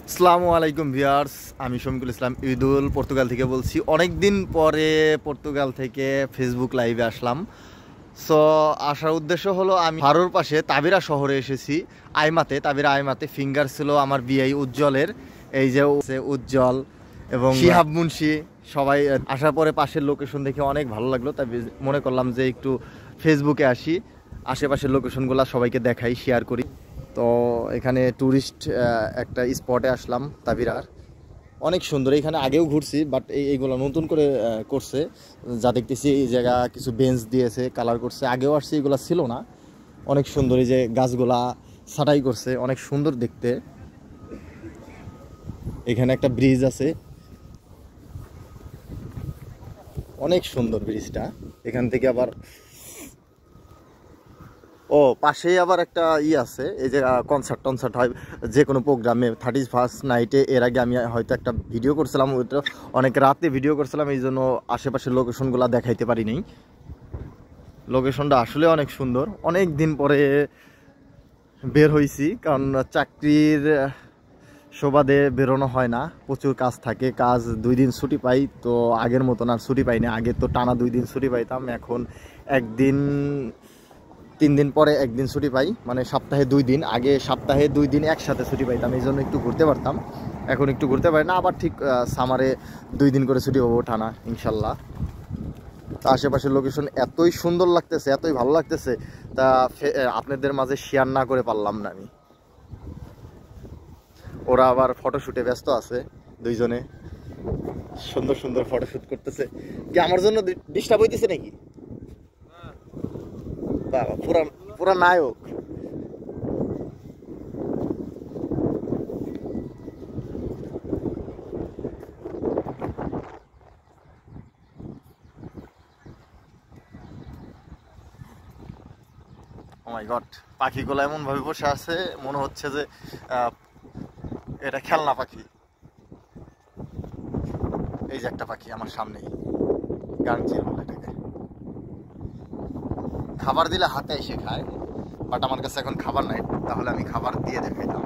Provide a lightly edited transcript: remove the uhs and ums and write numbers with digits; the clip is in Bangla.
আসসালামু আলাইকুম ভিউয়ার্স, আমি শমিকুল ইসলাম ঈদুল পর্তুগাল থেকে বলছি। অনেক দিন পরে পর্তুগাল থেকে ফেসবুক লাইভে আসলাম। সো আসার উদ্দেশ্য হলো আমি হারোর পাশে তাবিরা শহরে এসেছি, আইমাতে। তাবিরা আইমাতে ফিঙ্গার ছিল আমার বিআই উজ্জ্বলের। এই যে উজ্জ্বল এবং শিহাব মুন্সি সবাই আসার পরে পাশের লোকেশন দেখে অনেক ভালো লাগলো, তাই মনে করলাম যে একটু ফেসবুকে আসি, আশেপাশের লোকেশনগুলো সবাইকে দেখাই, শেয়ার করি। তো এখানে ট্যুরিস্ট একটা স্পটে আসলাম তাবিরার, অনেক সুন্দর। এখানে আগেও ঘুরছি, বাট এইগুলো নতুন করে করছে। যা দেখতেছি এই জায়গা কিছু বেঞ্চ দিয়েছে, কালার করছে। আগেও আসছি, এগুলো ছিল না। অনেক সুন্দর, এই যে গাছগুলা ছাঁটাই করছে, অনেক সুন্দর দেখতে। এখানে একটা ব্রিজ আছে, অনেক সুন্দর ব্রিজটা। এখান থেকে আবার পাশেই আবার একটা আছে, এই যে কনসার্ট হয় যে কোনো প্রোগ্রামে। 31st নাইটে এর আগে আমি হয়তো একটা ভিডিও করছিলাম, ওইটা অনেক রাতে ভিডিও করছিলাম, এই জন্য আশেপাশের লোকেশনগুলো দেখাইতে পারিনি। লোকেশনটা আসলে অনেক সুন্দর। অনেক দিন পরে বের হয়েছি, কারণ চাকরির সুবাদে বেরোনো হয় না, প্রচুর কাজ থাকে। কাজ 2 দিন ছুটি পাই, তো আগের মতন আর ছুটি পাই না। আগে তো টানা 2 দিন ছুটি পাইতাম, এখন একদিন 3 দিন পরে একদিন ছুটি পাই, মানে সপ্তাহে 2 দিন। আগে সপ্তাহে 2 দিন একসাথে ছুটি পাইতাম, এই জন্য একটু ঘুরতে পারতাম। এখন একটু ঘুরতে পারি না, আবার ঠিক সামারে 2 দিন করে ছুটি পাবো টানা ইনশাল্লাহ। তা আশেপাশের লোকেশন এতই সুন্দর লাগতেছে, এতই ভালো লাগতেছে, তা আপনাদের মাঝে শেয়ার না করে পারলাম না আমি। ওরা আবার ফটোশ্যুটে ব্যস্ত আছে, দুইজনে সুন্দর সুন্দর ফটোশ্যুট করতেছে। কি আমার জন্য ডিস্টার্ব হইতেছে নাকি? বাবা, পুরা পুরা নায়ক। ও মাই গড, পাখিগুলো এমন ভাবে বসে আছে, মনে হচ্ছে যে এটা খেলনা পাখি। এই যে একটা পাখি আমার সামনেই, গার্জিয়ান বলে এটাকে। খাবার দিলে হাতে এসে খায়, বাট আমার কাছে এখন খাবার নাই, তাহলে আমি খাবার দিয়ে দেখাইতাম।